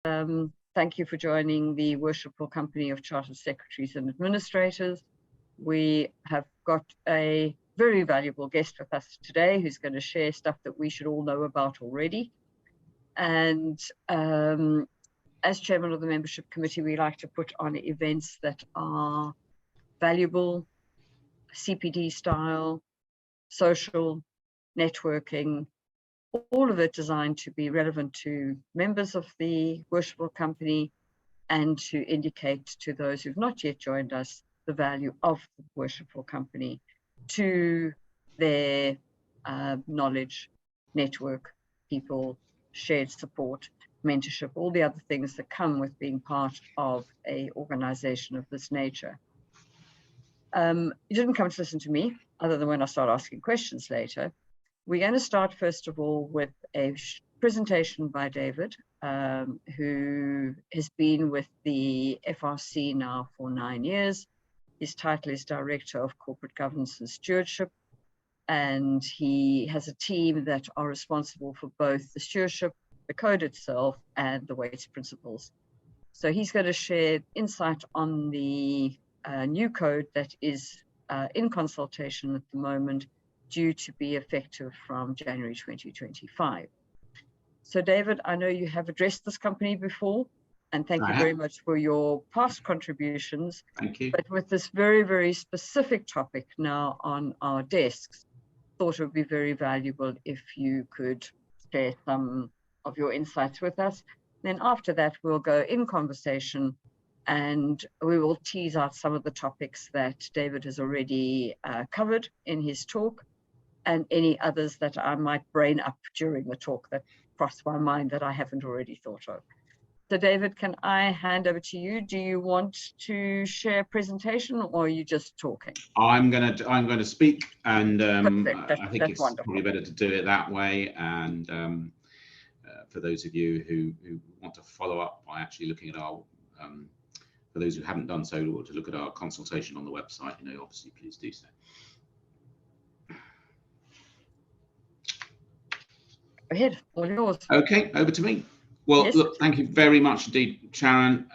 Thank you for joining the Worshipful Company of Chartered Secretaries and Administrators. We have got a very valuable guest with us today who's going to share stuff that we should all know about already. And as chairman of the membership committee, we like to put on events that are valuable, CPD style, social, networking, all of it designed to be relevant to members of the Worshipful Company and to indicate to those who've not yet joined us the value of the Worshipful Company to their knowledge, network, people, shared support, mentorship, all the other things that come with being part of an organization of this nature. You didn't come to listen to me, other than when I start asking questions later. We're going to start, first of all, with a presentation by David, who has been with the FRC now for 9 years. His title is Director of Corporate Governance and Stewardship, and he has a team that are responsible for both the stewardship, the code itself, and the weights principles. So he's going to share insight on the new code that is in consultation at the moment, due to be effective from January 2025. So David, I know you have addressed this company before, and thank you very much for your past contributions. Thank you. But with this very, very specific topic now on our desks, thought it would be very valuable if you could share some of your insights with us. Then after that, we'll go in conversation and we will tease out some of the topics that David has already covered in his talk, and any others that I might brain up during the talk that crossed my mind that I haven't already thought of. So David, can I hand over to you? Do you want to share a presentation, or are you just talking? I'm going to speak, and I think it's wonderful. Probably better to do it that way. And for those of you who want to follow up by actually looking at our, for those who haven't done so, or to look at our consultation on the website, obviously please do so. Go ahead, all yours. Okay, over to me. Well, Yes. Look, thank you very much indeed, Sharon,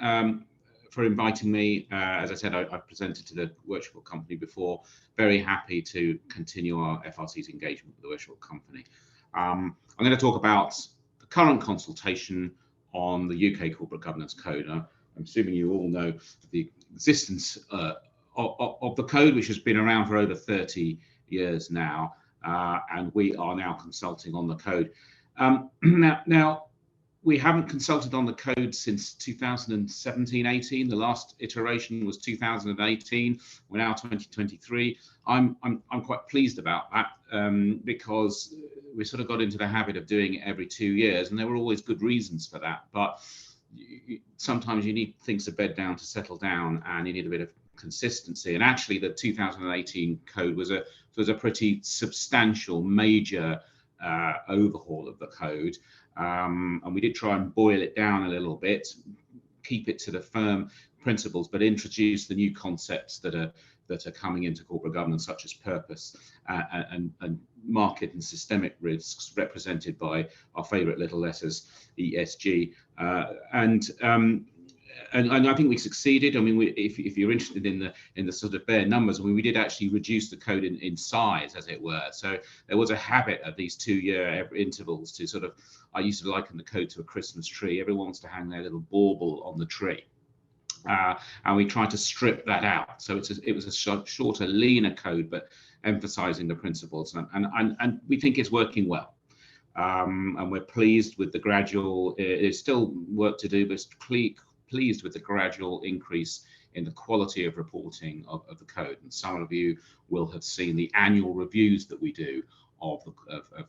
for inviting me. As I said, I've presented to the Worshipful Company before. Very happy to continue our FRC's engagement with the Worshipful Company. I'm going to talk about the current consultation on the UK Corporate Governance Code. I'm assuming you all know the existence of the code, which has been around for over 30 years now. And we are now consulting on the code. Now, we haven't consulted on the code since 2017-18. The last iteration was 2018. We're now 2023. I'm quite pleased about that because we sort of got into the habit of doing it every 2 years, and there were always good reasons for that. But sometimes you need things to bed down, to settle down, and you need a bit of consistency. And actually, the 2018 code was a pretty substantial, major overhaul of the code, and we did try and boil it down a little bit, keep it to the firm principles, but introduce the new concepts that are coming into corporate governance, such as purpose and market and systemic risks, represented by our favourite little letters, ESG, and I think we succeeded. I mean, if you're interested in the sort of bare numbers, I mean, we did actually reduce the code in size, as it were. So there was a habit at these 2-year intervals to sort of, I used to liken the code to a Christmas tree. Everyone wants to hang their little bauble on the tree. And we tried to strip that out. So it was a shorter, leaner code, but emphasizing the principles. And we think it's working well. And we're pleased with the gradual, there's still work to do, but pleased with the gradual increase in the quality of reporting of the code. And some of you will have seen the annual reviews that we do of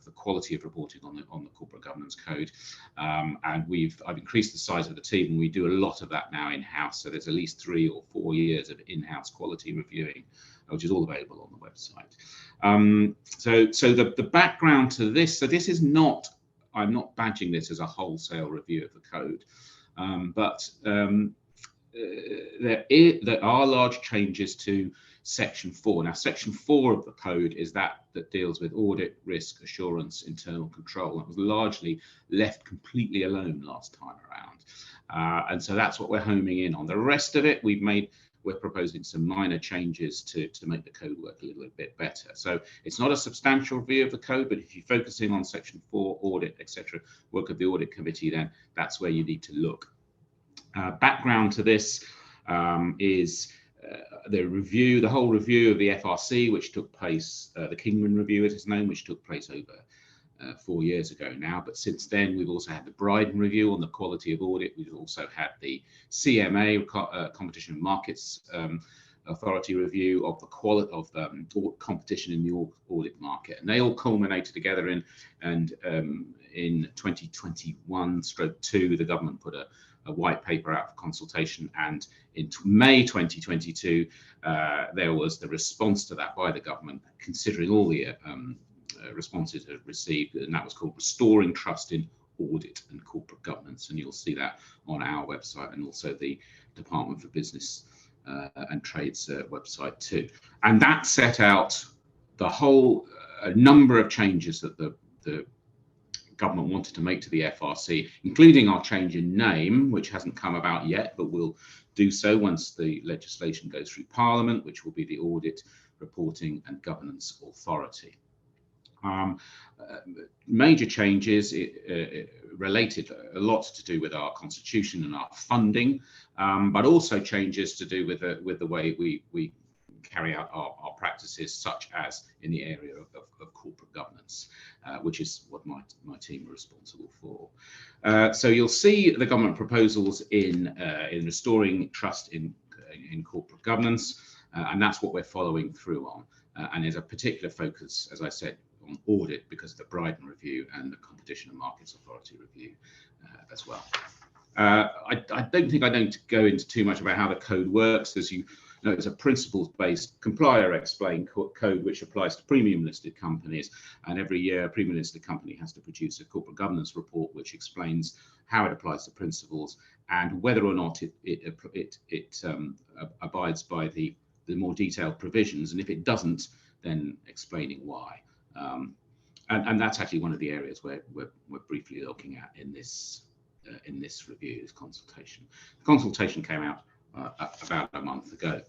the quality of reporting on the corporate governance code. And I've increased the size of the team, and we do a lot of that now in-house. So there's at least 3 or 4 years of in-house quality reviewing, which is all available on the website. So the background to this, so this is not, I'm not badging this as a wholesale review of the code. But there are large changes to Section 4. Now, Section 4 of the code is that deals with audit, risk, assurance, internal control. That was largely left completely alone last time around. And so that's what we're homing in on. The rest of it, we're proposing some minor changes to make the code work a little bit better. So it's not a substantial review of the code, but if you're focusing on Section 4, audit, etc., work of the audit committee, then that's where you need to look. Background to this is the whole review of the FRC, which took place, the Kingman review as it's known, which took place over 4 years ago now. But since then, we've also had the Bryden review on the quality of audit. We've also had the CMA, Competition and Markets Authority review of the quality of competition in the audit market, and they all culminated together in 2021/2. The government put a white paper out for consultation, and in May 2022 there was the response to that by the government, considering all the responses it received, and that was called Restoring Trust in Audit and Corporate Governance, and you'll see that on our website and also the Department for Business and Trade's website too. And that set out the whole number of changes that the government wanted to make to the FRC, including our change in name, which hasn't come about yet, but will do so once the legislation goes through Parliament, which will be the Audit, Reporting and Governance Authority. Major changes related a lot to do with our constitution and our funding, but also changes to do with the way we carry out our practices, such as in the area of corporate governance, which is what my team are responsible for. So you'll see the government proposals in restoring trust in corporate governance, and that's what we're following through on. And there's a particular focus, as I said, on audit because of the Bryden review and the Competition and Markets Authority review as well. I don't think I need to go into too much about how the code works. As you know, it's a principles-based comply explain code which applies to premium listed companies, and every year a premium listed company has to produce a corporate governance report which explains how it applies to principles and whether or not it abides by the more detailed provisions, and if it doesn't, then explaining why. And that's actually one of the areas where we're briefly looking at in this review, this consultation. The consultation came out about a month ago.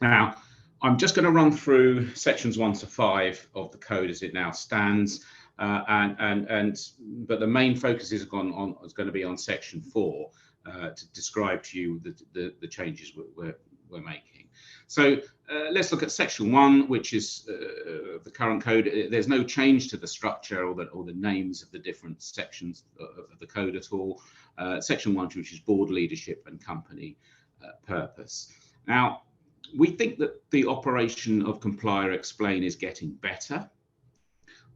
Now, I'm just going to run through sections 1 to 5 of the code as it now stands, but the main focus is going to be on section 4 to describe to you the changes we're making. So let's look at section 1, which is the current code. There's no change to the structure or the names of the different sections of the code at all. Section 1, which is board leadership and company purpose. Now, we think that the operation of comply or explain is getting better,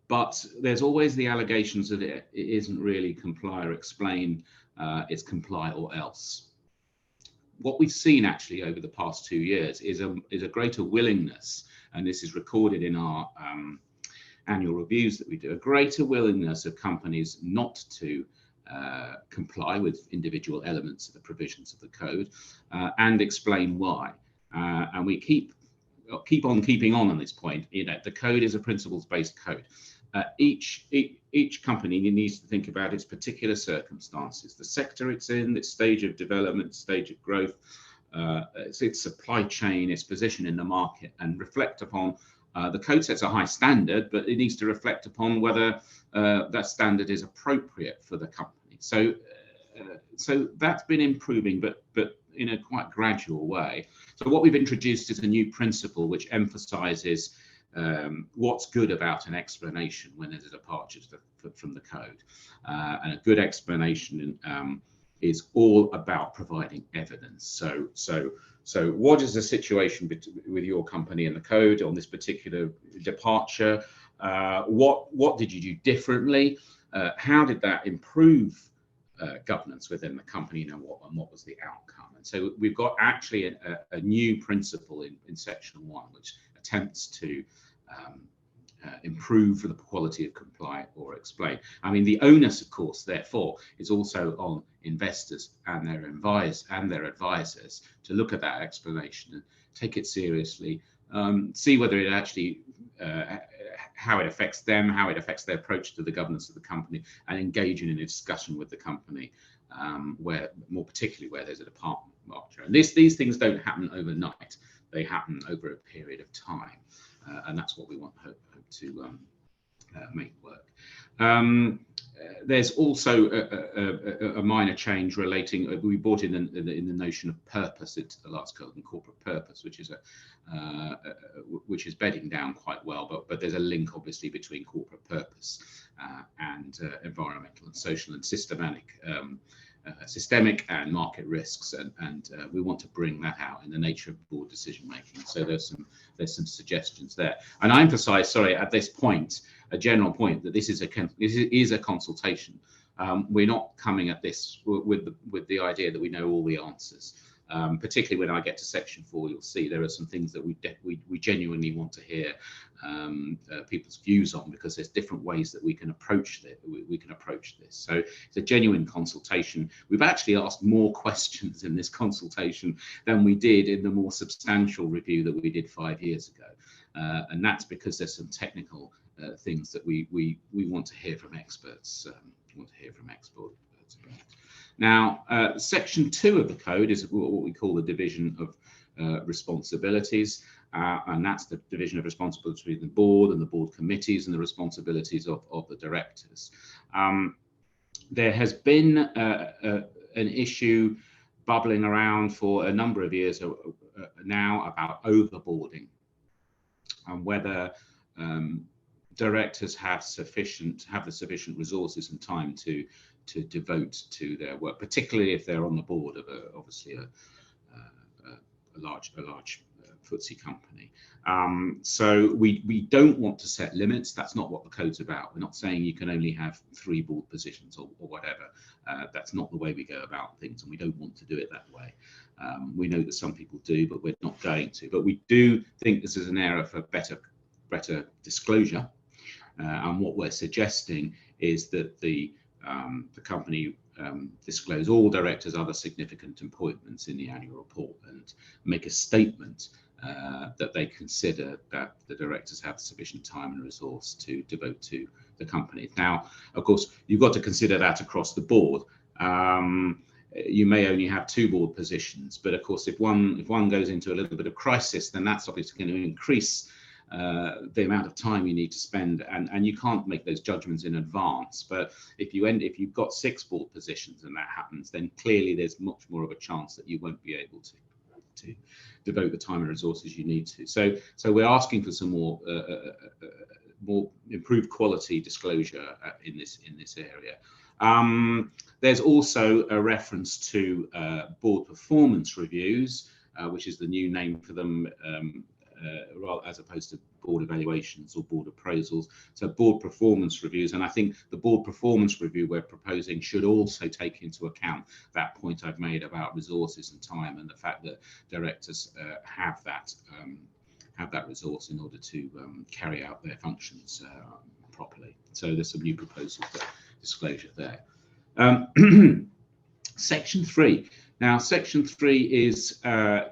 but there's always the allegations that it isn't really comply or explain, it's comply or else. What we've seen actually over the past 2 years is a greater willingness, and this is recorded in our annual reviews that we do, a greater willingness of companies not to comply with individual elements of the provisions of the code and explain why. And we keep on keeping on this point. You know, the code is a principles-based code. Each company needs to think about its particular circumstances, the sector it's in, its stage of development, stage of growth, its supply chain, its position in the market, and reflect upon the code sets a high standard, but it needs to reflect upon whether that standard is appropriate for the company. So that's been improving, but in a quite gradual way. So what we've introduced is a new principle which emphasizes what's good about an explanation when there's a departure from the code. And a good explanation is all about providing evidence. So what is the situation with your company and the code on this particular departure? What did you do differently? How did that improve governance within the company, and what was the outcome? And so we've got actually a new principle in section 1, which attempts to improve the quality of comply or explain. I mean, the onus, of course, therefore, is also on investors and their advisors to look at that explanation and take it seriously, see whether it actually how it affects them, how it affects their approach to the governance of the company, and engage in a discussion with the company, where more particularly where there's a department marcher. And these things don't happen overnight; they happen over a period of time, and that's what we want hope to make work. There's also a minor change relating. We brought in the notion of purpose into the last code, and corporate purpose, which is bedding down quite well. But there's a link, obviously, between corporate purpose and environmental and social and systemic and market risks, and we want to bring that out in the nature of board decision making. So there's some suggestions there, and I emphasise, sorry, at this point, a general point, that this is a consultation. We're not coming at this with the idea that we know all the answers. Particularly when I get to section 4, you'll see there are some things that we genuinely want to hear people's views on, because there's different ways that we can approach this. So it's a genuine consultation. We've actually asked more questions in this consultation than we did in the more substantial review that we did 5 years ago, and that's because there's some technical things that we want to hear from experts. Now, section 2 of the code is what we call the division of responsibilities, and that's the division of responsibility between the board and the board committees and the responsibilities of the directors. There has been an issue bubbling around for a number of years now about overboarding, and whether directors have the sufficient resources and time to devote to their work, particularly if they're on the board of obviously a large FTSE company. So we don't want to set limits. That's not what the code's about. We're not saying you can only have 3 board positions or whatever. That's not the way we go about things, and we don't want to do it that way. We know that some people do, but we're not going to. But we do think this is an area for better disclosure, and what we're suggesting is that the company disclose all directors' other significant appointments in the annual report, and make a statement that they consider that the directors have sufficient time and resource to devote to the company. Now, of course, you've got to consider that across the board. You may only have 2 board positions, but of course, if one goes into a little bit of crisis, then that's obviously going to increase the amount of time you need to spend, and you can't make those judgments in advance. But if you've got 6 board positions and that happens, then clearly there's much more of a chance that you won't be able to devote the time and resources you need to. So we're asking for some more improved quality disclosure in this area. There's also a reference to board performance reviews, which is the new name for them, as opposed to board evaluations or board appraisals. So board performance reviews, and I think the board performance review we're proposing should also take into account that point I've made about resources and time, and the fact that directors have that resource in order to carry out their functions properly. So there's some new proposals for disclosure there. Section 3. Now, section 3 is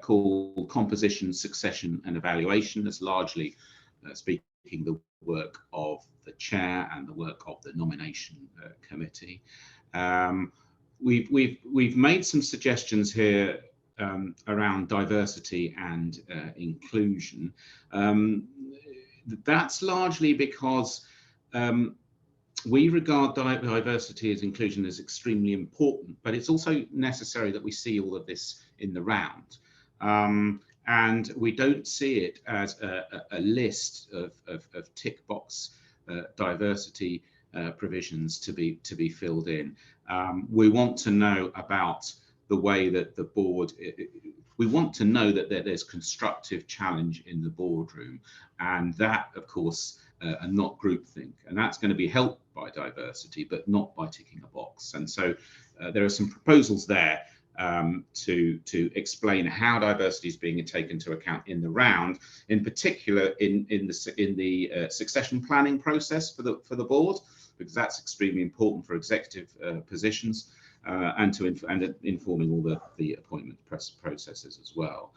called composition, succession and evaluation. That's largely speaking the work of the chair and the work of the nomination committee. We've made some suggestions here around diversity and inclusion. That's largely because we regard diversity as inclusion as extremely important, but it's also necessary that we see all of this in the round. And we don't see it as a list of tick box diversity provisions to be filled in. We want to know about the way that the board, we want to know that there's constructive challenge in the boardroom, and that, of course, and not groupthink, and that's going to be helped by diversity, but not by ticking a box. And so there are some proposals there to explain how diversity is being taken into account in the round, in particular in the succession planning process for the board, because that's extremely important for executive positions, and informing all the appointment processes as well.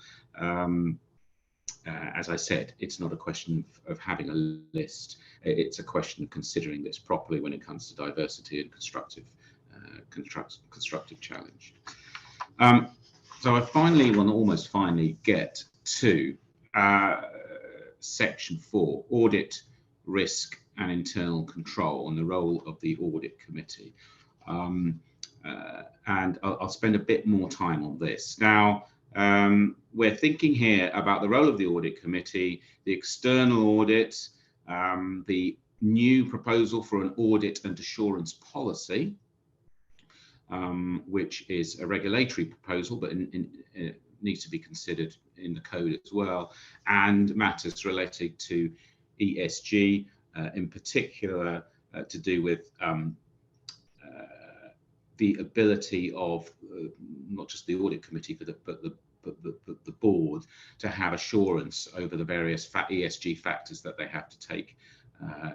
As I said, it's not a question of having a list. It's a question of considering this properly when it comes to diversity and constructive challenge. So I almost finally get to section 4, audit, risk and internal control, and the role of the audit committee. And I'll spend a bit more time on this. Now, we're thinking here about the role of the audit committee, the external audit, the new proposal for an audit and assurance policy, which is a regulatory proposal, but it needs to be considered in the code as well, and matters related to ESG, in particular to do with the ability of not just the audit committee, but the board to have assurance over the various ESG factors that they have to take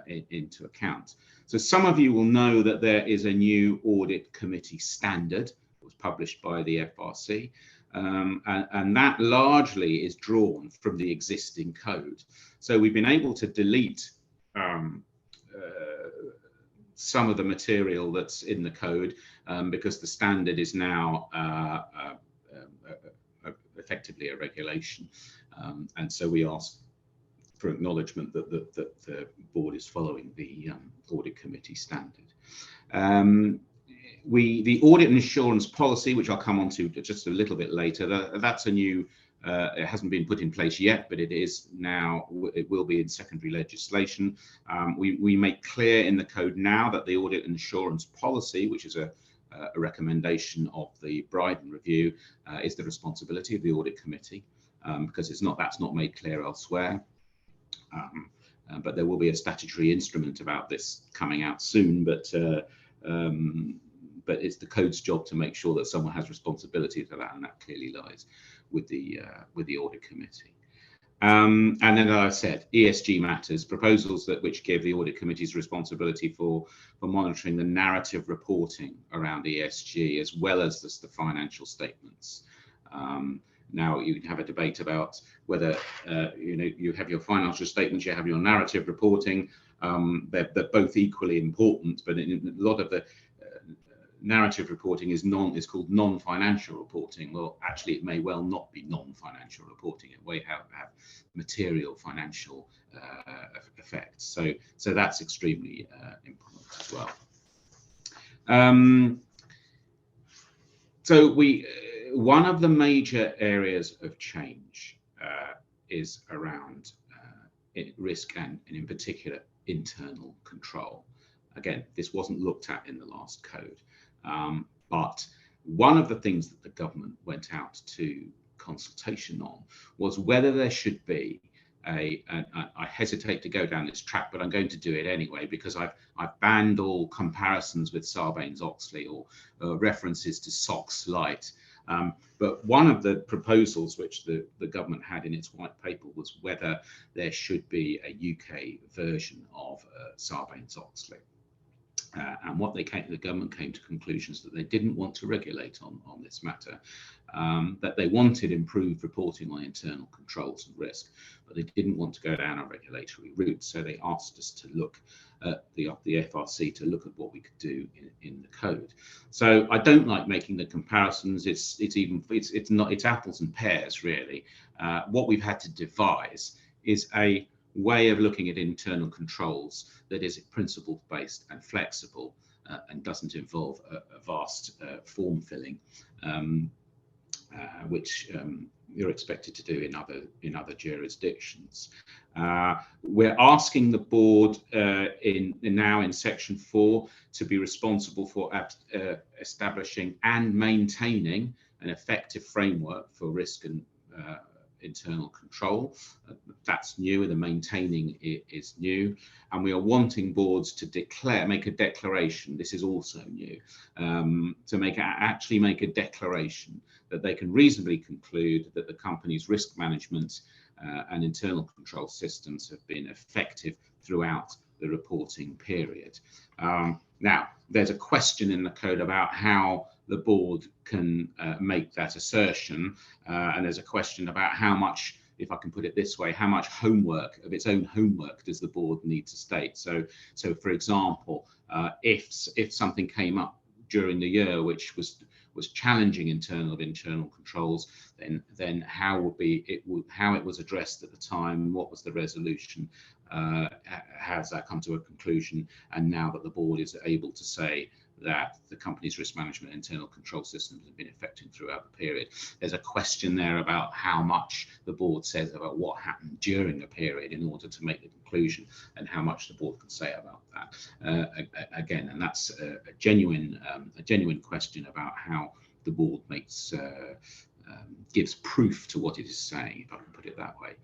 into account. So some of you will know that there is a new audit committee standard that was published by the FRC, and that largely is drawn from the existing code. So we've been able to delete some of the material that's in the code because the standard is now effectively a regulation, and so we ask for acknowledgement that the board is following the audit committee standard. The audit and assurance policy, which I'll come on to just a little bit later, that's a new, it hasn't been put in place yet, but it is now, it will be in secondary legislation. We make clear in the code now that the audit and assurance policy, which is a recommendation of the Bryden review, is the responsibility of the audit committee, because that's not made clear elsewhere. But there will be a statutory instrument about this coming out soon, but it's the code's job to make sure that someone has responsibility for that, and that clearly lies with the audit committee. And then, as I said, ESG matters, proposals which give the audit committee's responsibility for monitoring the narrative reporting around ESG, as well as the financial statements. Now you can have a debate about whether you have your financial statements, you have your narrative reporting. They're both equally important, but in a lot of the narrative reporting is called non-financial reporting. Well, actually, it may well not be non-financial reporting. It may have material financial effects. So that's extremely important as well. So one of the major areas of change is around risk and in particular internal control. Again, this wasn't looked at in the last code, but one of the things that the government went out to consultation on was whether there should be I hesitate to go down this track, but I'm going to do it anyway, because I've banned all comparisons with Sarbanes-Oxley or references to SOX Lite. But one of the proposals which the government had in its white paper was whether there should be a UK version of Sarbanes-Oxley. And what the government came to conclusions that they didn't want to regulate on this matter, that they wanted improved reporting on internal controls and risk, but they didn't want to go down a regulatory route. So they asked us to look at the FRC to look at what we could do in the code. So I don't like making the comparisons. It's apples and pears really. What we've had to devise is a way of looking at internal controls that is principle based and flexible and doesn't involve a vast form filling, which you're expected to do in other jurisdictions. We're asking the board now in section 4 to be responsible for establishing and maintaining an effective framework for risk and internal control. That's new, and the maintaining it is new. And we are wanting boards to make a declaration. This is also new, to actually make a declaration that they can reasonably conclude that the company's risk management and internal control systems have been effective throughout the reporting period. Now, there's a question in the code about how the board can make that assertion, and there's a question about how much, if I can put it this way, how much homework, of its own homework, does the board need to state. So for example, if something came up during the year which was challenging internal controls, then how it was addressed at the time, what was the resolution, has that come to a conclusion, and now that the board is able to say that the company's risk management and internal control systems have been effective throughout the period. There's a question there about how much the board says about what happened during the period in order to make the conclusion, and how much the board can say about that. Again, and that's a genuine question about how the board gives proof to what it is saying, if I can put it that way.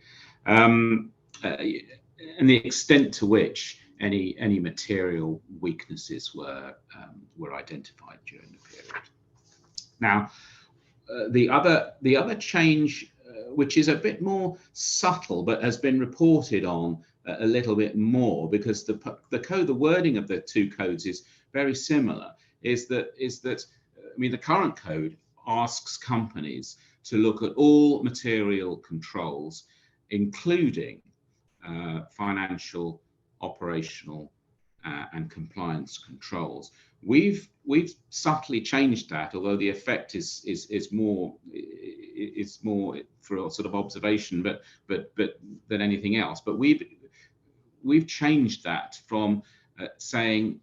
And the extent to which any material weaknesses were identified during the period. Now, the other change, which is a bit more subtle but has been reported on a little bit more, because the code, the wording of the two codes is very similar, is that I mean, the current code asks companies to look at all material controls, including financial, operational, and compliance controls. We've subtly changed that, although the effect is more for a sort of observation, but than anything else. But we've changed that from saying,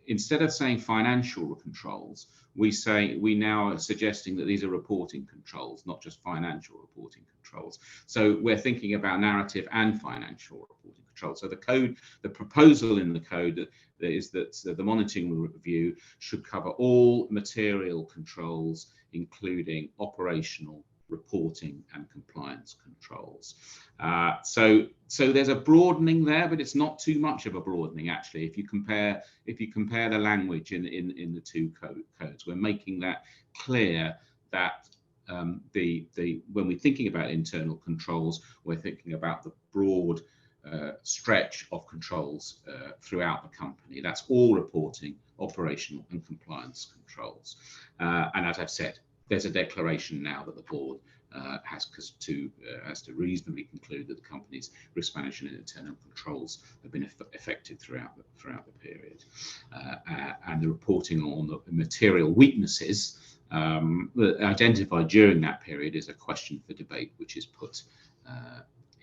instead of saying financial controls, we now are suggesting that these are reporting controls, not just financial reporting controls. So we're thinking about narrative and financial reporting controls. So the proposal in the code is that the monitoring review should cover all material controls, including operational, reporting, and compliance controls. So there's a broadening there, but it's not too much of a broadening, actually. If you compare the language in the two codes, we're making that clear that when we're thinking about internal controls, we're thinking about the broad stretch of controls throughout the company. That's all reporting, operational, and compliance controls. And as I've said, there's a declaration now that the board has to reasonably conclude that the company's risk management and internal controls have been effective throughout the period. And the reporting on the material weaknesses identified during that period is a question for debate, which is put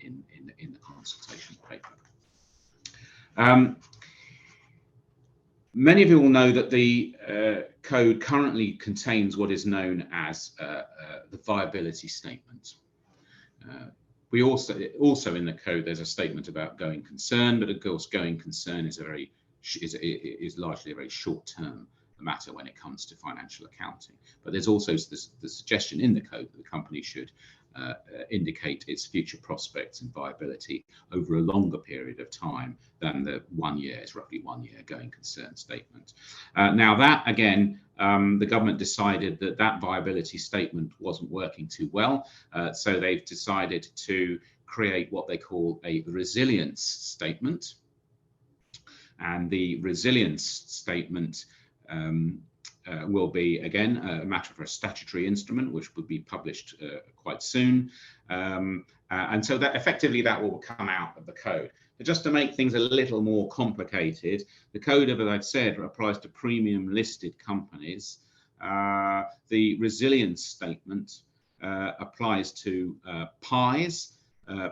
in the consultation paper. Many of you will know that the code currently contains what is known as the viability statement. We also in the code there's a statement about going concern, but of course going concern is largely a very short-term matter when it comes to financial accounting. But there's also the suggestion in the code that the company should indicate its future prospects and viability over a longer period of time than the 1 year, it's roughly 1 year going concern statement. Now that again, the government decided that viability statement wasn't working too well, so they've decided to create what they call a resilience statement. And the resilience statement will be, again, a matter for a statutory instrument, which will be published quite soon. And so that effectively that will come out of the code. But just to make things a little more complicated, the code, as I've said, applies to premium listed companies. The resilience statement applies to PIEs,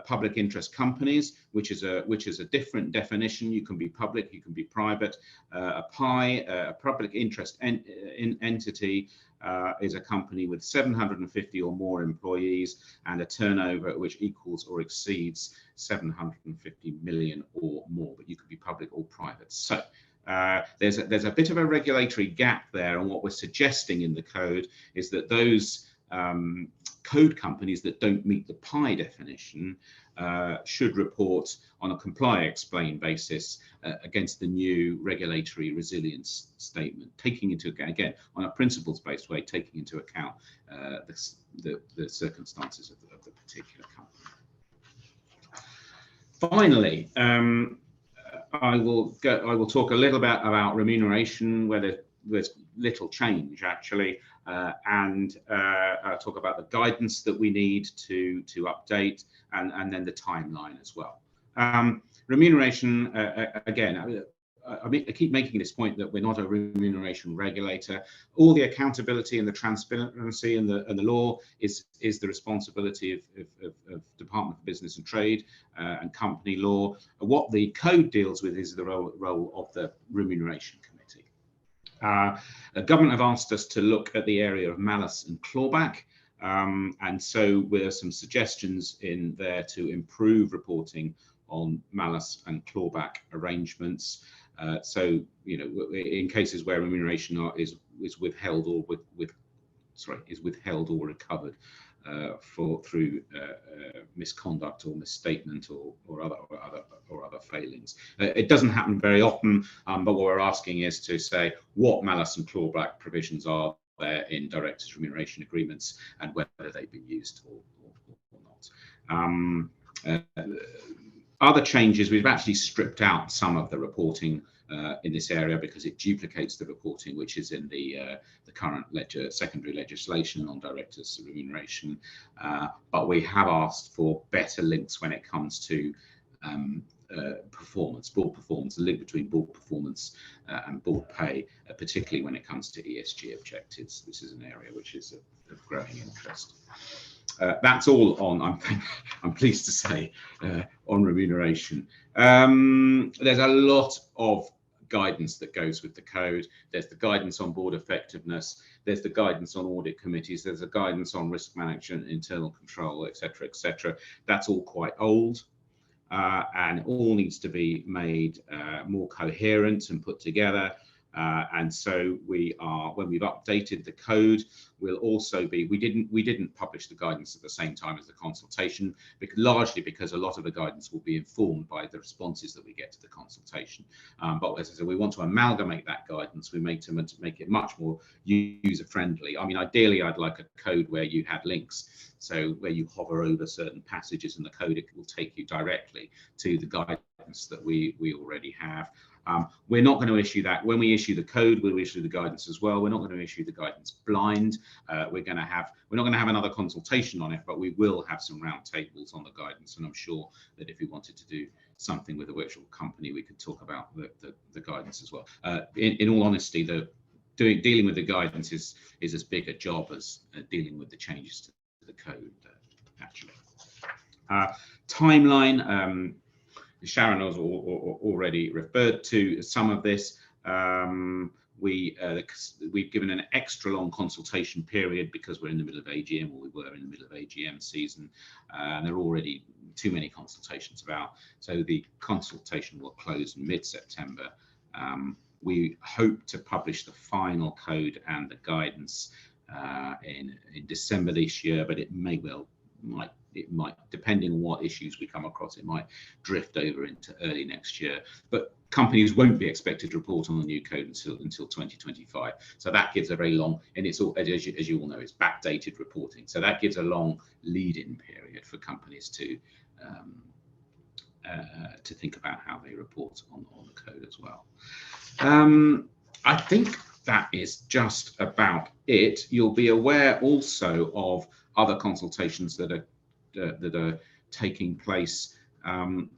public interest companies, which is a different definition. You can be public, you can be private. A PIE, a public interest entity, is a company with 750 or more employees and a turnover which equals or exceeds 750 million or more. But you can be public or private. So there's a bit of a regulatory gap there, and what we're suggesting in the code is that those code companies that don't meet the PI definition should report on a comply explain basis against the new regulatory resilience statement, taking into account, again, on a principles-based way, taking into account the circumstances of the particular company. Finally, I will talk a little bit about remuneration, where there's little change actually, and I'll talk about the guidance that we need to update, and then the timeline as well. Remuneration, again, I keep making this point that we're not a remuneration regulator. All the accountability and the transparency and the law is the responsibility of Department for Business and Trade and company law. What the code deals with is the role of the remuneration committee. The government have asked us to look at the area of malice and clawback. And so there are some suggestions in there to improve reporting on malice and clawback arrangements. So, you know, in cases where remuneration is withheld or is withheld or recovered through misconduct or misstatement or other failings. It doesn't happen very often, but what we're asking is to say what malice and clawback provisions are there in directors' remuneration agreements and whether they've been used or not. Other changes, we've actually stripped out some of the reporting in this area because it duplicates the reporting which is in the current secondary legislation on directors' remuneration. But we have asked for better links when it comes to performance, board performance, the link between board performance and board pay, particularly when it comes to ESG objectives. This is an area which is of growing interest. That's all on, I'm pleased to say, on remuneration. There's a lot of guidance that goes with the code. There's the guidance on board effectiveness. There's the guidance on audit committees. There's a guidance on risk management, internal control, etc., etc. That's all quite old. And all needs to be made more coherent and put together. And so when we've updated the code, we'll also be, we didn't publish the guidance at the same time as the consultation, largely because a lot of the guidance will be informed by the responses that we get to the consultation. But as I said, we want to amalgamate that guidance. We make to make it much more user friendly. I mean, ideally, I'd like a code where you had links. So where you hover over certain passages in the code, it will take you directly to the guidance that we already have. We're not going to issue that. When we issue the code, we'll issue the guidance as well. We're not going to issue the guidance blind. We're not going to have another consultation on it, but we will have some round tables on the guidance. And I'm sure that if we wanted to do something with a virtual company, we could talk about the guidance as well. In all honesty, dealing with the guidance is as big a job as dealing with the changes to the code, actually. Timeline. Sharon has already referred to some of this. We've given an extra long consultation period because we're in the middle of AGM, or we were in the middle of AGM season, and there are already too many consultations about. So the consultation will close in mid-September. We hope to publish the final code and the guidance in December this year, but it might, depending on what issues we come across, it might drift over into early next year. But companies won't be expected to report on the new code until 2025. So that gives a very long, and it's all, as you all know, it's backdated reporting. So that gives a long lead-in period for companies to think about how they report on the code as well. I think that is just about it. You'll be aware also of other consultations that are taking place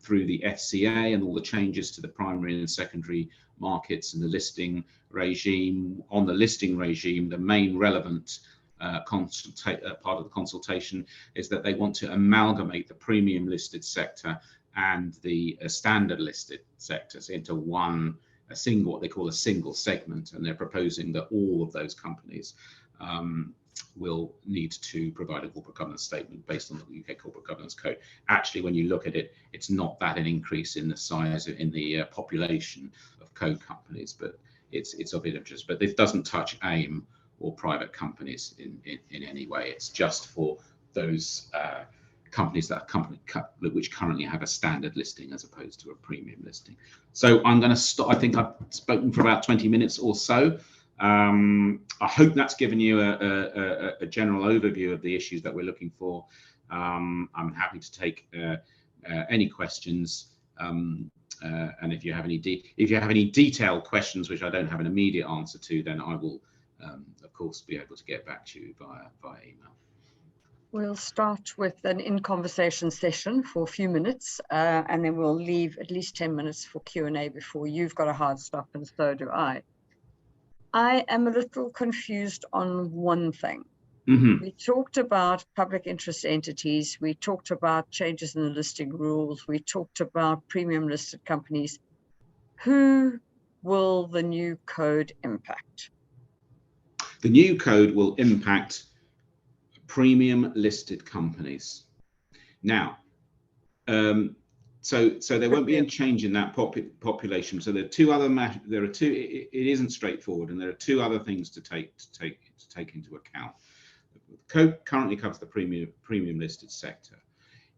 through the FCA and all the changes to the primary and secondary markets and the listing regime. On the listing regime, the main relevant part of the consultation is that they want to amalgamate the premium listed sector and the standard listed sectors into what they call a single segment, and they're proposing that all of those companies will need to provide a corporate governance statement based on the UK Corporate Governance Code. Actually, when you look at it, it's not that an increase in the size in the population of code companies, but it's of interest. But this doesn't touch AIM or private companies in any way. It's just for those companies which currently have a standard listing as opposed to a premium listing. So I'm going to stop. I think I've spoken for about 20 minutes or so. I hope that's given you a general overview of the issues that we're looking for. I'm happy to take any questions, and if you have any detailed questions which I don't have an immediate answer to, then I will of course be able to get back to you via email. We'll start with an in-conversation session for a few minutes, and then we'll leave at least 10 minutes for Q&A before you've got a hard stop, and so do I. I am a little confused on one thing. Mm-hmm. We talked about public interest entities. We talked about changes in the listing rules. We talked about premium listed companies. Who will the new code impact? The new code will impact premium listed companies. Now, so there won't be any change in that population. So there are two other it isn't straightforward, and there are two other things to take into account. The code currently covers the premium listed sector.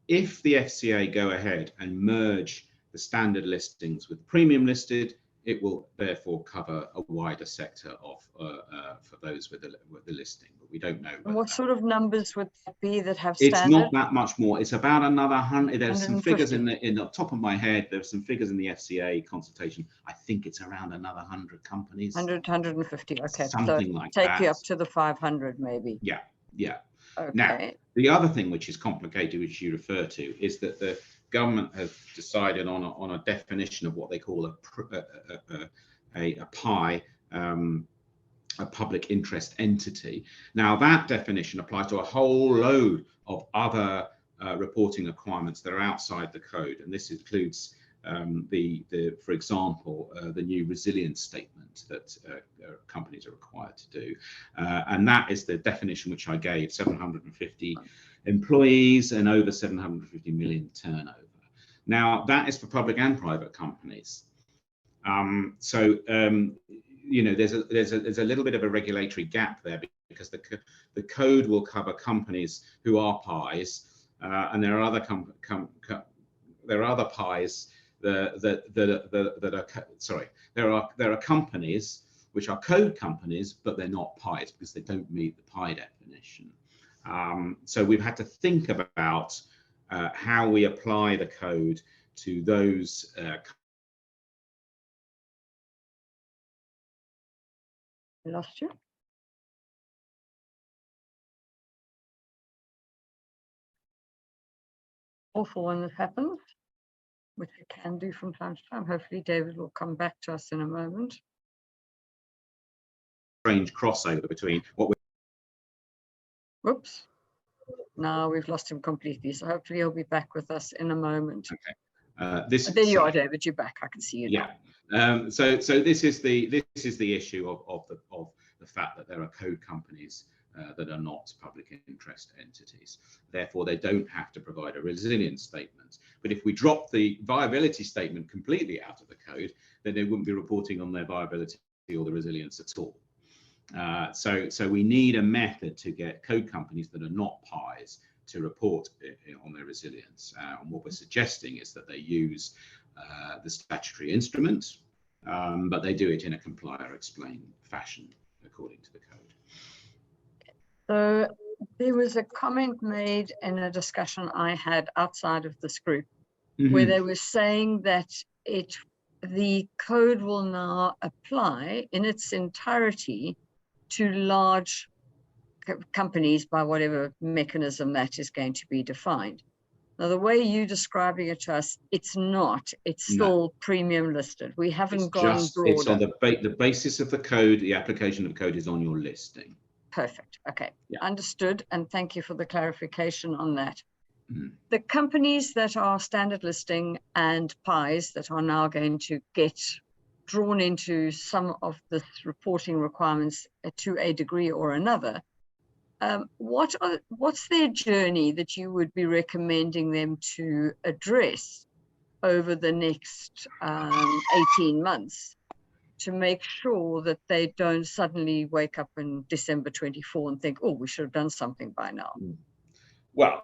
If the FCA go ahead and merge the standard listings with premium listed, it will therefore cover a wider sector of for those with the listing, but we don't know. What sort of numbers would that be that have standard? It's not that much more. It's about another 100. There's some 150. figures in the top of my head. There's some figures in the FCA consultation. I think it's around another 100 companies. 150. Okay, something so like take that. You up to the 500 maybe. Yeah. Okay. Now, the other thing which is complicated, which you refer to, is that the government has decided on a definition of what they call a PI, a public interest entity. Now, that definition applies to a whole load of other reporting requirements that are outside the code, and this includes for example, the new resilience statement that companies are required to do, and that is the definition which I gave: 750 employees and over 750 million turnover. Now, that is for public and private companies. You know, there's a little bit of a regulatory gap there, because the code will cover companies who are PIs, and there are other PIs there are companies which are code companies, but they're not PIs because they don't meet the PI definition. So we've had to think about how we apply the code to those I lost you. Awful when this happens, which we can do from time to time. Hopefully David will come back to us in a moment. Strange crossover between what we... Whoops. Now we've lost him completely, so hopefully he'll be back with us in a moment. Okay. There you are, David. You're back. I can see you now. Yeah. So this is the issue of the fact that there are code companies that are not public interest entities. Therefore, they don't have to provide a resilience statement. But if we drop the viability statement completely out of the code, then they wouldn't be reporting on their viability or the resilience at all. So we need a method to get code companies that are not PIs to report on their resilience. And what we're suggesting is that they use the statutory instrument, but they do it in a comply or explain fashion according to the code. So there was a comment made in a discussion I had outside of this group, where they were saying that the code will now apply in its entirety to large companies by whatever mechanism that is going to be defined. Now, the way you're describing it to us, it's not. It's still premium listed. We haven't gone broader. It's on the basis of the code. The application of the code is on your listing. Perfect. Okay. Yeah. Understood. And thank you for the clarification on that. The companies that are standard listing and PIs that are now going to get drawn into some of the reporting requirements to a degree or another, what's their journey that you would be recommending them to address over the next 18 months to make sure that they don't suddenly wake up in December 24 and think, oh, we should have done something by now? Well,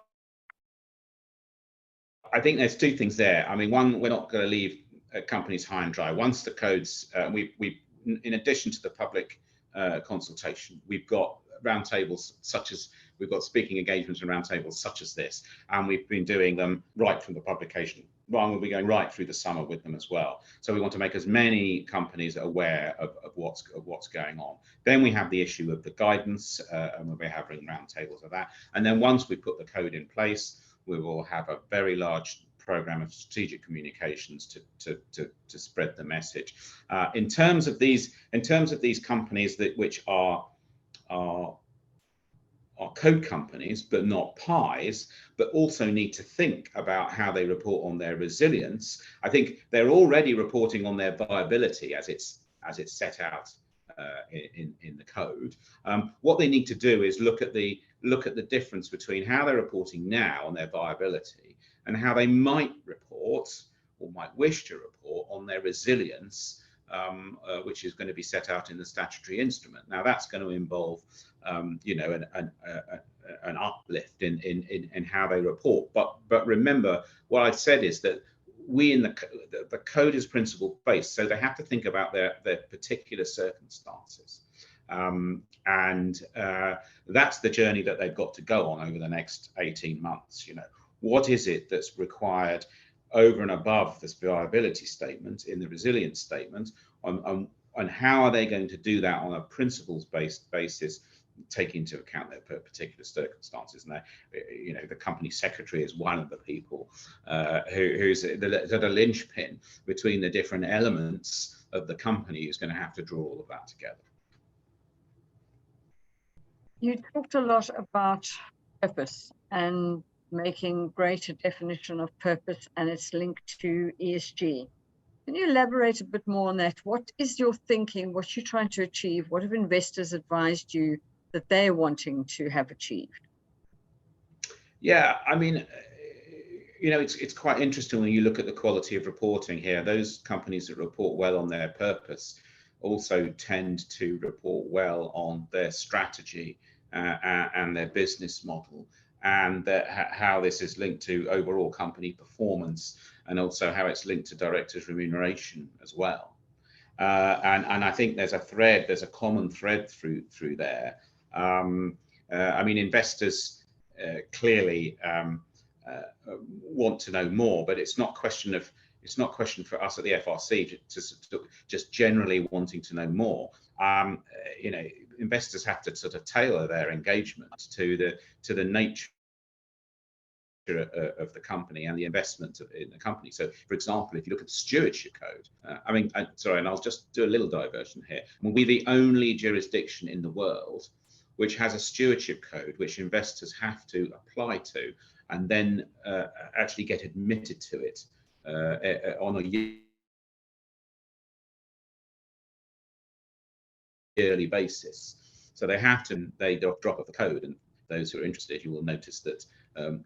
I think there's two things there. I mean, one, we're not going to leave companies high and dry. Once the codes, we in addition to the public consultation, we've got roundtables such as, we've got speaking engagements and roundtables such as this, and we've been doing them right from the publication. Well, we'll be going right through the summer with them as well. So we want to make as many companies aware of what's going on. Then we have the issue of the guidance, and we'll be having roundtables of that. And then once we put the code in place, we will have a very large program of strategic communications to spread the message. In terms of these companies which are code companies but not pies, but also need to think about how they report on their resilience. I think they're already reporting on their viability as it's set out in the code. What they need to do is look at the difference between how they're reporting now on their viability and how they might report or might wish to report on their resilience, which is going to be set out in the statutory instrument. Now that's going to involve, you know, an uplift in how they report. But remember, what I said is that we in the code is principle based, so they have to think about their particular circumstances, and that's the journey that they've got to go on over the next 18 months. You know, what is it that's required over and above this viability statement in the resilience statement, and how are they going to do that on a principles-based basis, taking into account their particular circumstances? And you know, the company secretary is one of the people who's at a linchpin between the different elements of the company, who's going to have to draw all of that together. You talked a lot about purpose and making greater definition of purpose and its link to ESG. Can you elaborate a bit more on that? What is your thinking? What you're trying to achieve? What have investors advised you that they're wanting to have achieved? Yeah, I mean, you know, it's quite interesting when you look at the quality of reporting here. Those companies that report well on their purpose also tend to report well on their strategy and their business model, and how this is linked to overall company performance, and also how it's linked to directors' remuneration as well. And I think there's a common thread through there. I mean, investors clearly want to know more, but it's not a question for us at the FRC to just generally wanting to know more. You know, investors have to sort of tailor their engagement to the nature of the company and the investment in the company. So, for example, if you look at the stewardship code, sorry, and I'll just do a little diversion here. We're the only jurisdiction in the world which has a stewardship code which investors have to apply to and then actually get admitted to it on a yearly basis. So they drop off the code, and those who are interested, you will notice that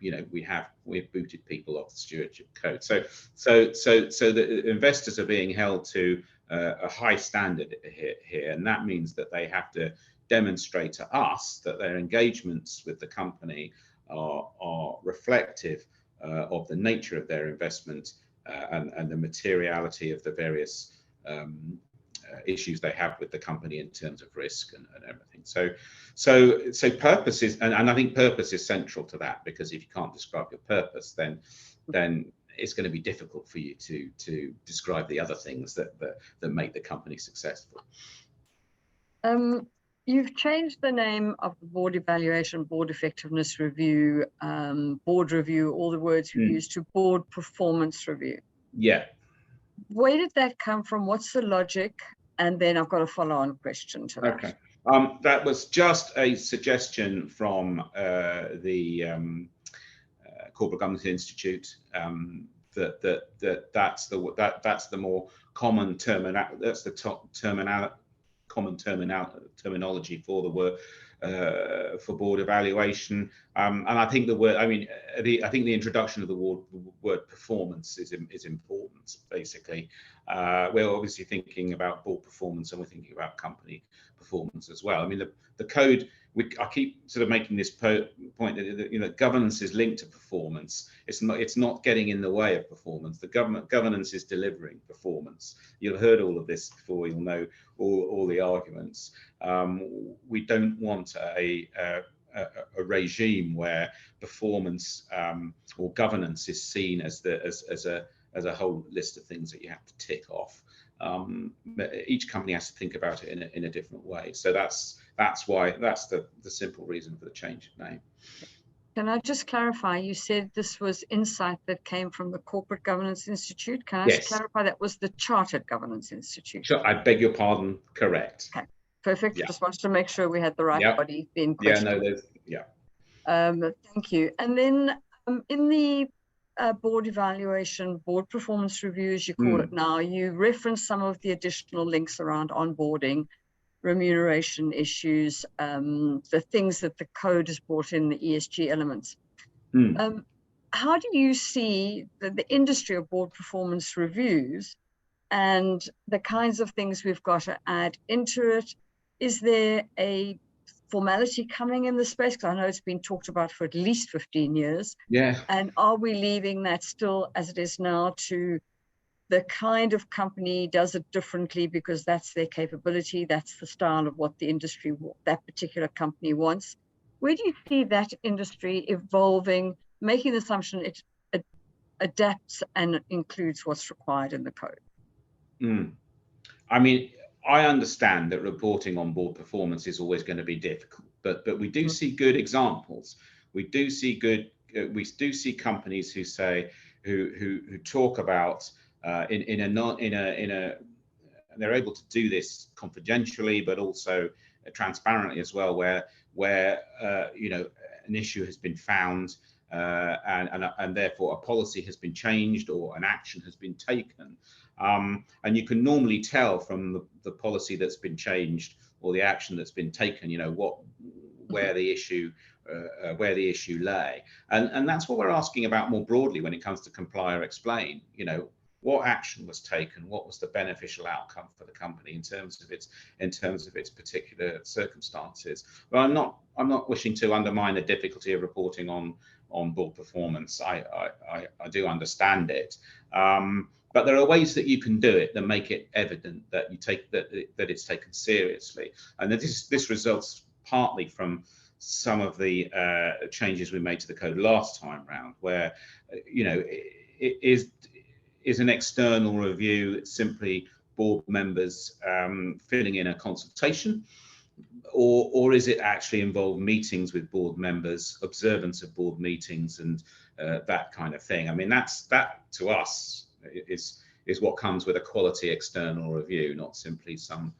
you know, we've booted people off the stewardship code. So the investors are being held to a high standard here, and that means that they have to demonstrate to us that their engagements with the company are reflective of the nature of their investment and the materiality of the various issues they have with the company in terms of risk and everything. So purpose is, and I think purpose is central to that, because if you can't describe your purpose, then it's going to be difficult for you to describe the other things that make the company successful. You've changed the name of the board evaluation, board effectiveness review, board review, all the words you used, to board performance review. Yeah. Where did that come from? What's the logic? And then I've got a follow-on question to that. Okay. That was just a suggestion from the Corporate Governance Institute. That's the more common terminology for the word for board evaluation. And I think the word, I think the introduction of the word performance is important. governance, basically. We're obviously thinking about board performance, and we're thinking about company performance as well. I mean, the code, I keep sort of making this point that governance is linked to performance. It's not getting in the way of performance. The governance is delivering performance. You've heard all of this before. You'll know all the arguments. We don't want a regime where performance or governance is seen as a whole list of things that you have to tick off. Each company has to think about it in a different way. So that's the simple reason for the change of name. Can I just clarify? You said this was insight that came from the Corporate Governance Institute. Can I just clarify that was the Chartered Governance Institute? Sure, I beg your pardon. Correct. Okay, perfect. Yeah. Just wanted to make sure we had the right body being questioned. Thank you. And then in the board evaluation, board performance reviews, you call it now, you reference some of the additional links around onboarding, remuneration issues, the things that the code has brought in, the ESG elements. How do you see the industry of board performance reviews and the kinds of things we've got to add into it? Is there a formality coming in the space? Because I know it's been talked about for at least 15 years. Yeah. And are we leaving that still as it is now to the kind of company does it differently because that's their capability, that's the style of what the industry, that particular company wants? Where do you see that industry evolving, making the assumption it adapts and includes what's required in the code? I mean, I understand that reporting on board performance is always going to be difficult, but we do see good examples. We do see companies who say who talk about they're able to do this confidentially, but also transparently as well, where an issue has been found and therefore a policy has been changed or an action has been taken. And you can normally tell from the policy that's been changed or the action that's been taken, where the issue lay. And that's what we're asking about more broadly when it comes to comply or explain. What action was taken? What was the beneficial outcome for the company in terms of its particular circumstances? But I'm not wishing to undermine the difficulty of reporting on board performance. I do understand it. But there are ways that you can do it that make it evident that that it's taken seriously, and that this results partly from some of the changes we made to the code last time round, where it is an external review simply board members filling in a consultation, or is it actually involve meetings with board members, observance of board meetings, and that kind of thing? I mean, that to us is what comes with a quality external review, not simply some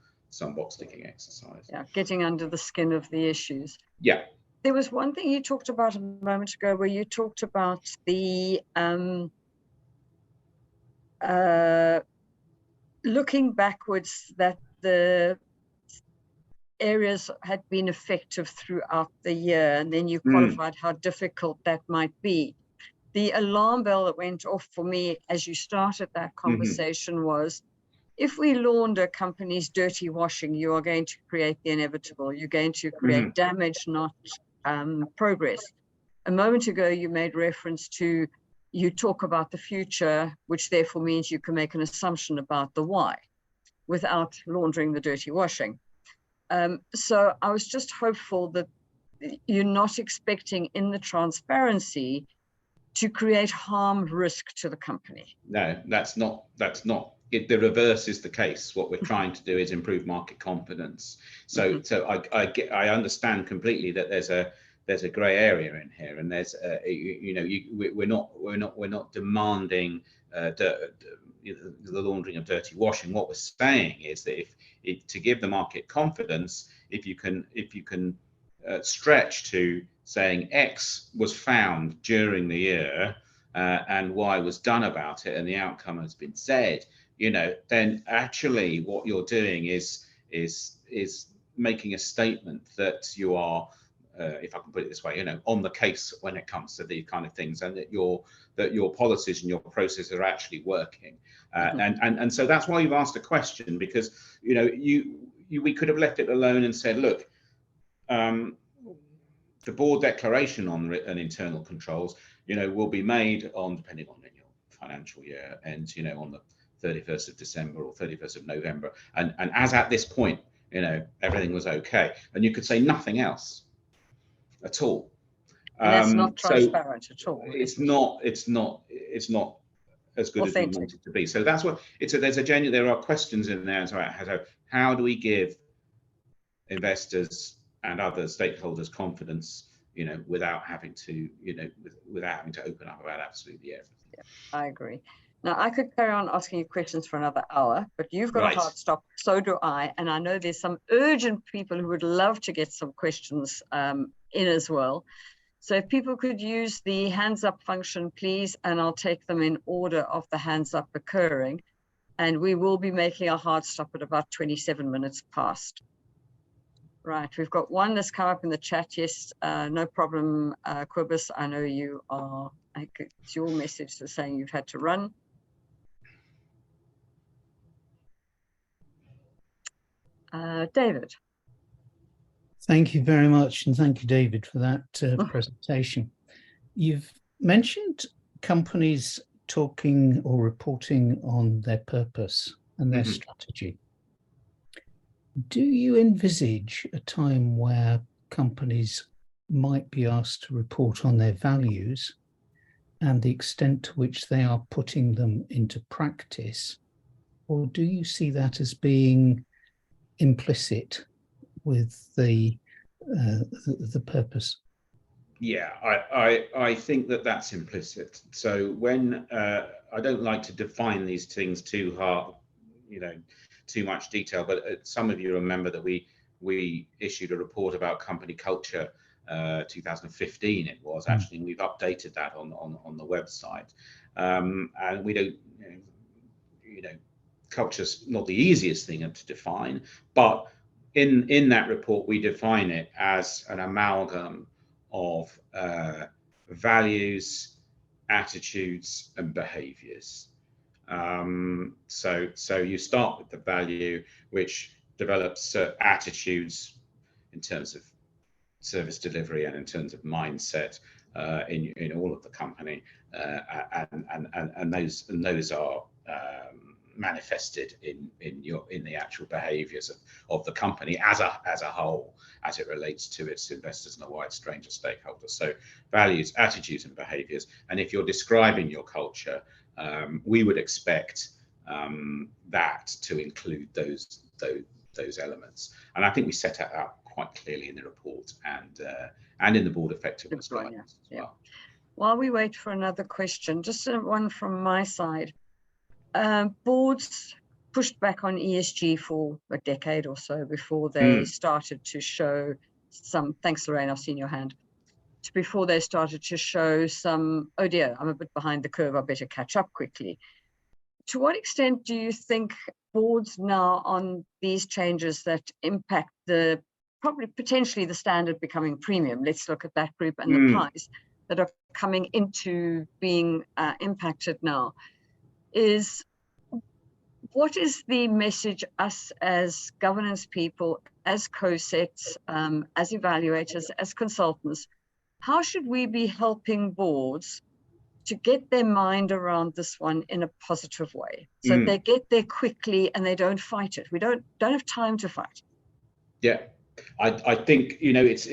box ticking exercise. Yeah, getting under the skin of the issues. Yeah. There was one thing you talked about a moment ago where you talked about the looking backwards, that the areas had been effective throughout the year, and then you qualified how difficult that might be. The alarm bell that went off for me as you started that conversation was, if we launder companies' dirty washing, you are going to create the inevitable. You're going to create damage, not progress. A moment ago, you made reference to, you talk about the future, which therefore means you can make an assumption about the why without laundering the dirty washing. So I was just hopeful that you're not expecting in the transparency to create harm risk to the company. No, that's not it. The reverse is the case. What we're trying to do is improve market confidence. So I understand completely that there's a grey area in here, and there's we're not demanding the laundering of dirty washing. What we're saying is that if to give the market confidence, if you can stretch to saying X was found during the year and Y was done about it, and the outcome has been Z, then actually what you're doing is making a statement that you are if I can put it this way, you know, on the case when it comes to these kind of things, and that your policies and your processes are actually working. And so that's why you've asked a question, because, you know, we could have left it alone and said, look, the board declaration on internal controls, you know, will be made on, depending on your financial year, and, you know, on the 31st of December or 31st of November. And as at this point, you know, everything was okay. And you could say nothing else at all. And that's not transparent at all. It's not as good authentic as we want it to be. So that's what there are questions in there. So how do we give investors and other stakeholders confidence, you know, without having to, you know, without having to open up about absolutely everything? Yeah, I agree. Now, I could carry on asking you questions for another hour, but you've got a hard stop, so do I. And I know there's some urgent people who would love to get some questions in as well. So if people could use the hands up function, please, and I'll take them in order of the hands up occurring. And we will be making a hard stop at about 27 minutes past. Right, we've got one that's come up in the chat. Yes, no problem, Quibus. I know you are, it's your message that's saying you've had to run. David. Thank you very much, and thank you, David, for that presentation. You've mentioned companies talking or reporting on their purpose and their strategy. Do you envisage a time where companies might be asked to report on their values and the extent to which they are putting them into practice? Or do you see that as being implicit with the purpose? Yeah, I think that's implicit. So when I don't like to define these things too hard, you know, too much detail, but some of you remember that we issued a report about company culture, 2015 it was actually, and we've updated that on the website. And we don't, you know, culture's not the easiest thing to define, but in that report we define it as an amalgam of values, attitudes, and behaviors. So you start with the value, which develops attitudes in terms of service delivery and in terms of mindset in all of the company, and those are manifested in the actual behaviors of the company as a whole, as it relates to its investors and a wide range of stakeholders. So values, attitudes, and behaviors. And if you're describing your culture, we would expect that to include those elements. And I think we set that out quite clearly in the report and in the board effectiveness guidance as well. While we wait for another question, just one from my side. Boards pushed back on ESG for a decade or so before they started to show some, thanks Lorraine, I've seen your hand, before they started to show some, oh dear, I'm a bit behind the curve, I better catch up quickly. To what extent do you think boards now on these changes that impact the, probably potentially the standard becoming premium, let's look at that group, and the price that are coming into being impacted now, is what is the message us as governance people, as co-sets, as evaluators, as consultants, how should we be helping boards to get their mind around this one in a positive way, so they get there quickly and they don't fight it? We don't have time to fight. Yeah, I think, you know, it's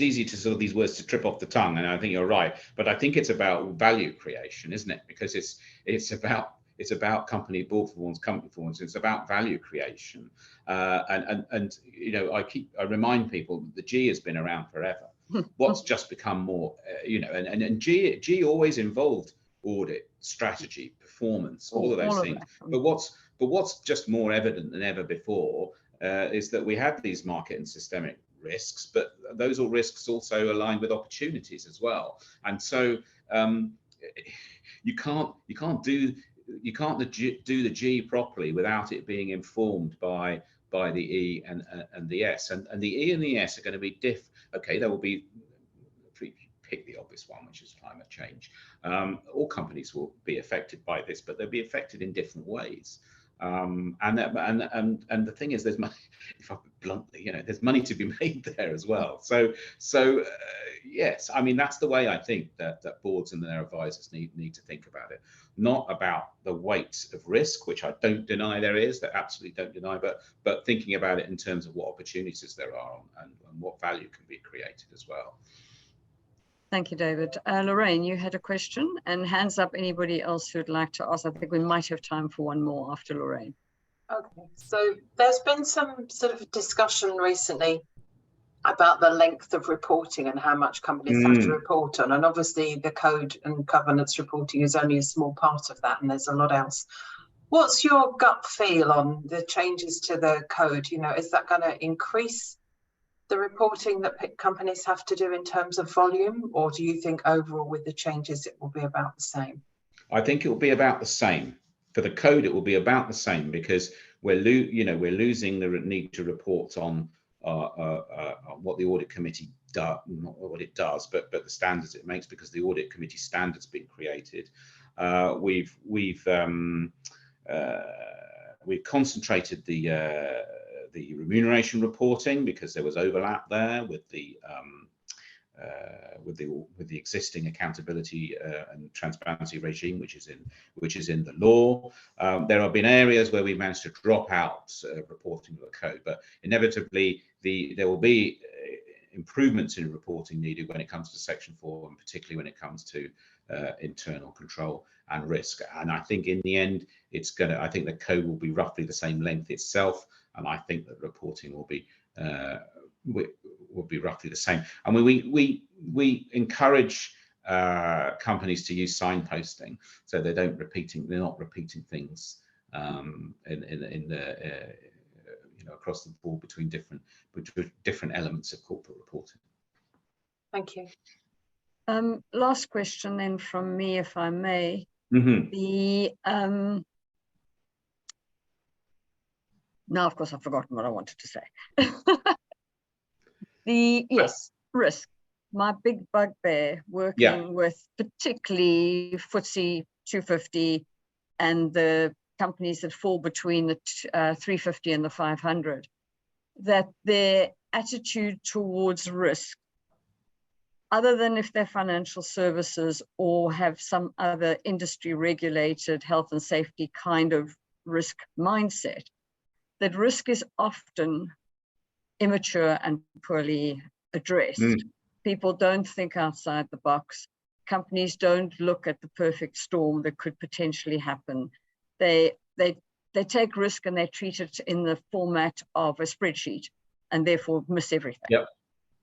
easy to sort of these words to trip off the tongue, and I think you're right, but I think it's about value creation, isn't it? Because it's about company board performance, company performance. It's about value creation, and you know, I remind people that the G has been around forever. What's just become more, you know, and G always involved audit, strategy, performance, all of those things. But what's just more evident than ever before is that we have these market and systemic risks, but those are risks also aligned with opportunities as well. And so you can't do you can't do the G properly without it being informed by the E and the S, and the E and the S are going to be okay, there will be, pick the obvious one, which is climate change. All companies will be affected by this, but they'll be affected in different ways. And the thing is, there's money, if I put it bluntly, you know, there's money to be made there as well. So yes, I mean, that's the way I think that boards and their advisors need to think about it, not about the weight of risk, which I don't deny there is, that absolutely don't deny, but thinking about it in terms of what opportunities there are and what value can be created as well. Thank you, David. Lorraine, you had a question, and hands up anybody else who'd like to ask. I think we might have time for one more after Lorraine. Okay, so there's been some sort of discussion recently about the length of reporting and how much companies have to report on, and obviously the code and governance reporting is only a small part of that, and there's a lot else. What's your gut feel on the changes to the code? You know, is that going to increase the reporting that companies have to do in terms of volume, or do you think overall with the changes it will be about the same? I think it will be about the same. For the code, it will be about the same, because we're losing the need to report on what the audit committee does, not what it does, but the standards it makes, because the audit committee standards been created. We've concentrated the remuneration reporting, because there was overlap there with the existing accountability and transparency regime, which is in the law. There have been areas where we managed to drop out reporting of the code, but inevitably there will be improvements in reporting needed when it comes to Section 4, and particularly when it comes to internal control and risk. And I think in the end, I think the code will be roughly the same length itself, and I think that reporting will be roughly the same. And we encourage companies to use signposting, so they're not repeating things across the board between different elements of corporate reporting. Thank you. Last question then from me, if I may. Now, of course, I've forgotten what I wanted to say. Risk. My big bugbear working with particularly FTSE 250 and the companies that fall between the 350 and the 500, that their attitude towards risk, other than if they're financial services or have some other industry regulated health and safety kind of risk mindset, that risk is often immature and poorly addressed. People don't think outside the box. Companies don't look at the perfect storm that could potentially happen. They take risk and they treat it in the format of a spreadsheet and therefore miss everything.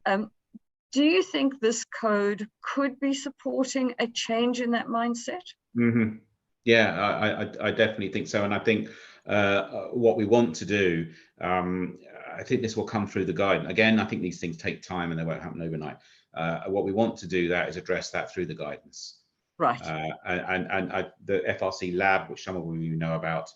Do you think this code could be supporting a change in that mindset? Yeah, I definitely think so. And I think what we want to do, I think this will come through the guidance. Again, I think these things take time and they won't happen overnight. What we want to do that is address that through the guidance. Right. And the FRC lab, which some of you know about,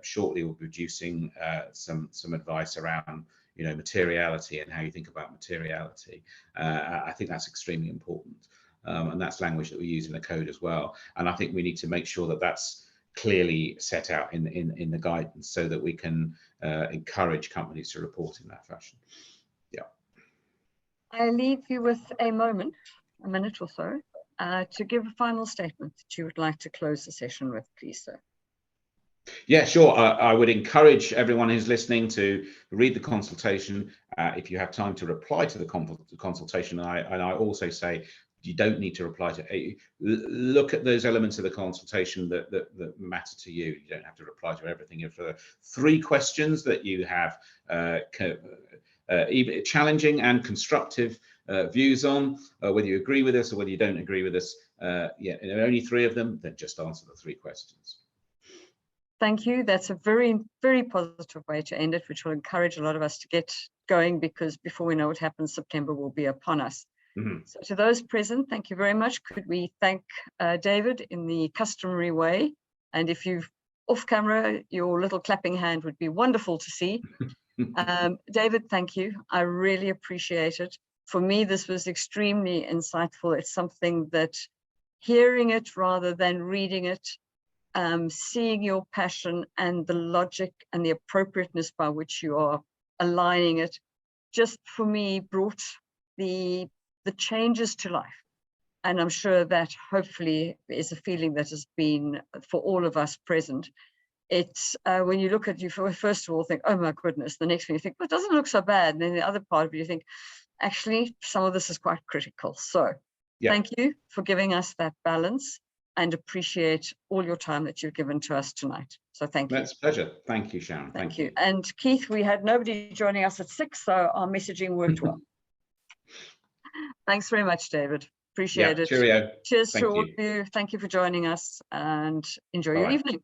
shortly will be producing some advice around materiality and how you think about materiality. I think that's extremely important. And that's language that we use in the code as well. And I think we need to make sure that that's clearly set out in the guidance, so that we can encourage companies to report in that fashion. I leave you with a minute or so, to give a final statement that you would like to close the session with, please, sir. Yeah, sure. I would encourage everyone who's listening to read the consultation. If you have time to reply to the consultation, and I also say you don't need to reply to look at those elements of the consultation that matter to you. You don't have to reply to everything. If there are 3 questions that you have either challenging and constructive views on, whether you agree with us or whether you don't agree with us, and there are only 3 of them, then just answer the 3 questions. Thank you. That's a very, very positive way to end it, which will encourage a lot of us to get going, because before we know what happens, September will be upon us. So to those present, thank you very much. Could we thank David in the customary way And if you've off camera, your little clapping hand would be wonderful to see. David, thank you. I really appreciate it. For me, this was extremely insightful. It's something that hearing it rather than reading it, seeing your passion and the logic and the appropriateness by which you are aligning it, just for me brought the changes to life. And I'm sure that hopefully is a feeling that has been for all of us present. It's when you look at you, first of all, think, oh my goodness. The next thing you think, well, it doesn't look so bad. And then the other part of you think, actually, some of this is quite critical. So thank you for giving us that balance, and appreciate all your time that you've given to us tonight. So thank you. That's a pleasure. Thank you, Sharon. Thank you. And Keith, we had nobody joining us at 6, so our messaging worked well. Thanks very much, David. Appreciate it. Cheerio. Cheers to all of you. Thank you for joining us, and enjoy your evening.